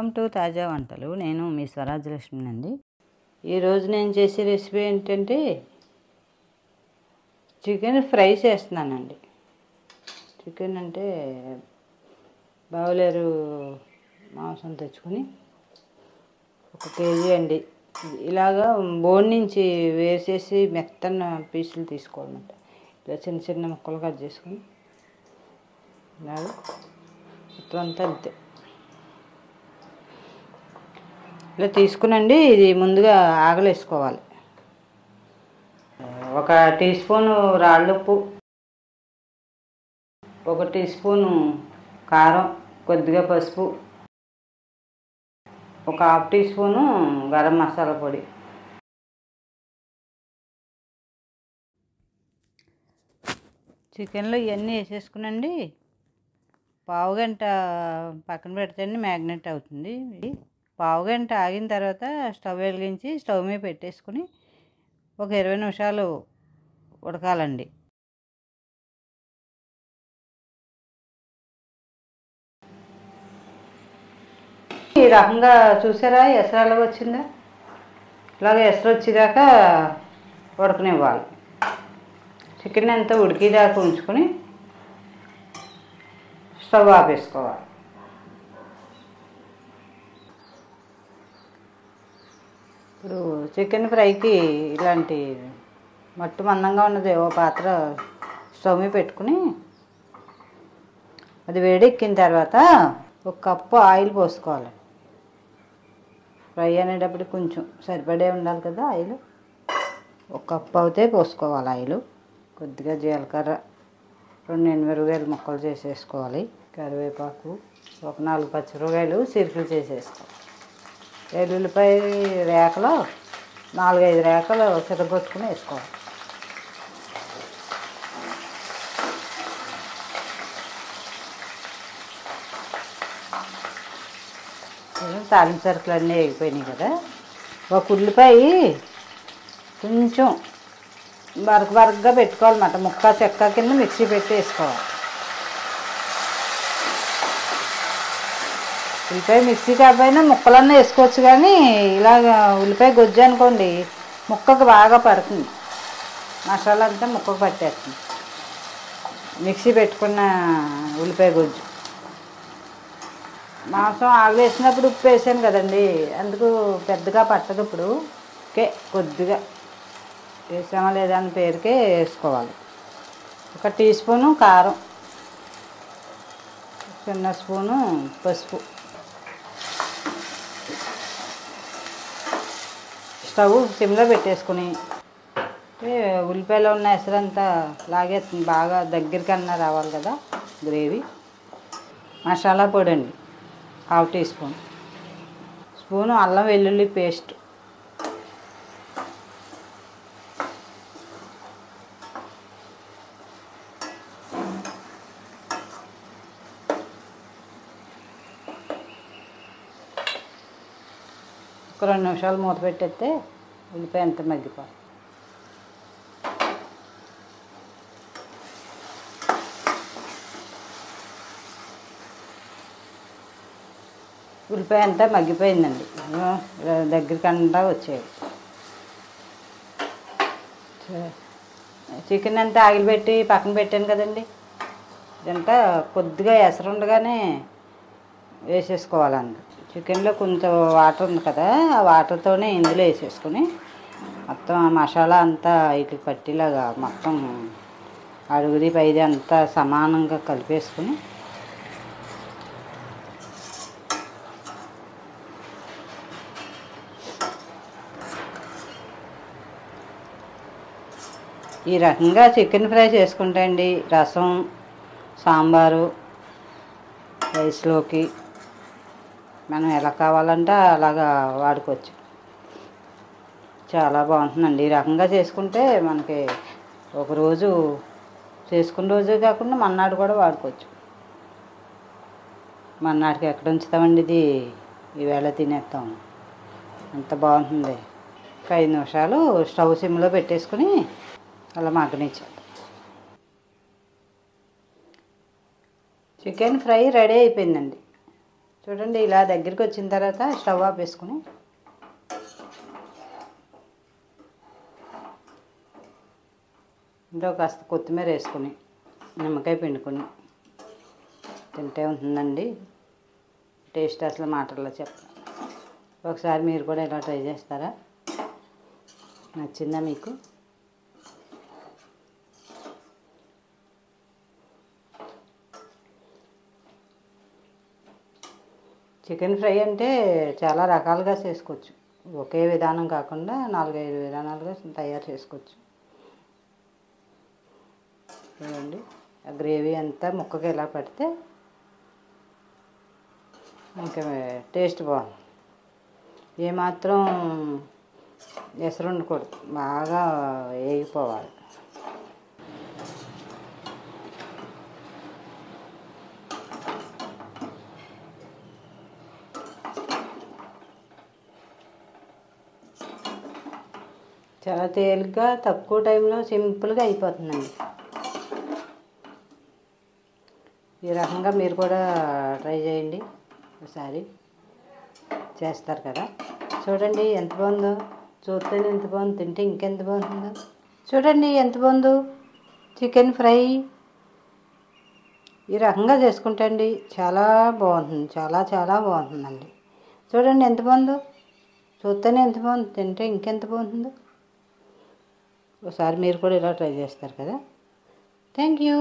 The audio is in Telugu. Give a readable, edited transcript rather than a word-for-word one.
వెల్కమ్ టు తాజా వంటలు. నేను మీ స్వరాజ్యలక్ష్మి అండి. ఈరోజు నేను చేసే రెసిపీ ఏంటంటే చికెన్ ఫ్రై చేస్తున్నానండి. చికెన్ అంటే బావులేరు మాంసం తెచ్చుకొని 1 కేజీ అండి. ఇలాగా బోన్ నుంచి వేసేసి మెత్తన పీసులు తీసుకోవాలన్నమాట. ఇలా చిన్న చిన్న ముక్కలు కట్ చేసుకొని ఇలాగా మొత్తం అంతా అంతే ఇలా తీసుకునండి. ఇది ముందుగా ఆగలేసుకోవాలి. 1 టీ స్పూను రాళ్ళుప్పు, 1 టీ స్పూను కారం, కొద్దిగా పసుపు, 1/2 టీ స్పూను గరం మసాలా పొడి, చికెన్లో ఇవన్నీ వేసేసుకునండి. పావుగంట పక్కన పెడితేనే మ్యాగ్నెట్ అవుతుంది. పావుగంట ఆగిన తర్వాత స్టవ్ వెలిగించి స్టవ్ మీద పెట్టేసుకుని ఒక 20 నిమిషాలు ఉడకాలండి. ఈ రకంగా చూసారా ఎసరాలు వచ్చిందా? ఇలాగ ఎసరు వచ్చేదాకా ఉడకనివ్వాలి. చికెన్ అంతా ఉడికేదాకా ఉంచుకొని స్టవ్ ఆపేసుకోవాలి. ఇప్పుడు చికెన్ ఫ్రైకి ఇలాంటి మట్టు మందంగా ఉన్నది ఓ పాత్ర స్టవ్ మీద పెట్టుకుని అది వేడెక్కిన తర్వాత 1 కప్పు ఆయిల్ పోసుకోవాలి. ఫ్రై అనేటప్పుడు కొంచెం సరిపడే ఉండాలి కదా ఆయిల్. 1 కప్పు అయితే పోసుకోవాలి ఆయిల్. కొద్దిగా జీలకర్ర, 2 ఎండుమిరపకాయలు ముక్కలు చేసేసుకోవాలి. కరివేపాకు, 1 4 పచ్చిమిరపకాయలు చిరుకులు చేసేసుకోవాలి. వెల్లుల్లిపాయ రేకలు 4 5 రేకలు చితగొట్టుకుని వేసుకోవాలి. తాలింపు సరుకులు అన్నీ వేగిపోయినాయి కదా. 1 ఉల్లిపాయ కొంచెం బరకగా పెట్టుకోవాలన్నమాట. ముక్క చెక్క కింద మిక్సీ పెట్టి వేసుకోవాలి. ఉల్లిపాయ మిక్సీ కాకపోయినా ముక్కలన్నీ వేసుకోవచ్చు, కానీ ఇలాగ ఉల్లిపాయ గొజ్జు అనుకోండి ముక్కకు బాగా పడుతుంది. మసాలా అంతా ముక్కకు పట్టేస్తుంది. మిక్సీ పెట్టుకున్న ఉల్లిపాయ గొజ్జు. మాంసం ఆగలేసినప్పుడు ఉప్పు వేసాను కదండి, అందుకు పెద్దగా పట్టదు. ఇప్పుడు ఓకే, కొద్దిగా వేసామా లేదా అని పేరుకే వేసుకోవాలి. 1 టీ స్పూను కారం, చిన్న స్పూను పసుపు. స్టవ్ సిమ్లో పెట్టేసుకుని ఉల్లిపాయలో ఉన్న ఎసరంతా లాగేస్తుంది. బాగా దగ్గరికన్నా రావాలి కదా గ్రేవీ. మసాలా పొడి అండి 1/2 టీ స్పూన్, స్పూను అల్లం వెల్లుల్లి పేస్ట్, ఒక 2 నిమిషాలు మూత పెట్టేస్తే ఉల్లిపాయ అంతా మగ్గిపోతుంది. ఉల్లిపాయ అంతా మగ్గిపోయిందండి. దగ్గరికి అంతా వచ్చేది. చికెన్ అంతా ఆగిలిపెట్టి పక్కన పెట్టాను కదండి. ఇదంతా కొద్దిగా ఎసరుండగానే వేసేసుకోవాలండి. చికెన్లో కొంచెం వాటర్ ఉంది కదా, ఆ వాటర్తోనే ఇందులో వేసేసుకొని మొత్తం ఆ మసాలా అంతా ఇటు పట్టిలాగా మొత్తం అడుగుది పైది అంతా సమానంగా కలిపేసుకుని ఈ రకంగా చికెన్ ఫ్రై చేసుకుంటే అండి రసం, సాంబారు, రైస్లోకి మనం ఎలా కావాలంటే అలాగా వాడుకోవచ్చు. చాలా బాగుంటుందండి. ఈ రకంగా చేసుకుంటే మనకి ఒకరోజు చేసుకున్న రోజే కాకుండా మన్నాడు కూడా వాడుకోవచ్చు. మన్నాడికి ఎక్కడ ఉంచుతామండి, ఇది ఈవేళ తినేస్తాం. అంత బాగుంటుంది. 5 నిమిషాలు స్టవ్ సిమ్లో పెట్టేసుకుని అలా మగ్గనిచ్చాను. చికెన్ ఫ్రై రెడీ అయిపోయిందండి. చూడండి ఇలా దగ్గరికి వచ్చిన తర్వాత స్టవ్ ఆపేసుకుని ఇందులో కాస్త కొత్తిమీర వేసుకుని నిమ్మకాయ పిండుకొని తింటే ఉంటుందండి టేస్ట్ అసలు మాటల్లో చెప్తాను. ఒకసారి మీరు కూడా ఇలా ట్రై చేస్తారా? నచ్చిందా మీకు? చికెన్ ఫ్రై అంటే చాలా రకాలుగా చేసుకోవచ్చు. ఒకే విధానం కాకుండా 4-5 విధానాలుగా తయారు చేసుకోవచ్చు. చూడండి ఆ గ్రేవీ అంతా ముక్కకి ఎలా పడితే ఇంకా టేస్ట్ బాగుంది. ఏమాత్రం ఎసరు ఉండకూడదు, బాగా వేగిపోవాలి. చాలా తేలిగ్గా తక్కువ టైంలో సింపుల్గా అయిపోతుందండి. ఈ రకంగా మీరు కూడా ట్రై చేయండి ఒకసారి. చేస్తారు కదా? చూడండి ఎంత బాగుందో, చూస్తేనే ఎంత బాగుంది, తింటే ఇంకెంత బాగుంటుందో. చూడండి ఎంత బాగుందో చికెన్ ఫ్రై. ఈ రకంగా చేసుకుంటే అండి చాలా బాగుంటుంది, చాలా చాలా బాగుంటుందండి. చూడండి ఎంత బాగుందో, చూస్తేనే ఎంత బాగుంది, తింటే ఇంకెంత బాగుంటుందో. ఒకసారి మీరు కూడా ఇలా ట్రై చేస్తారు కదా? Thank you.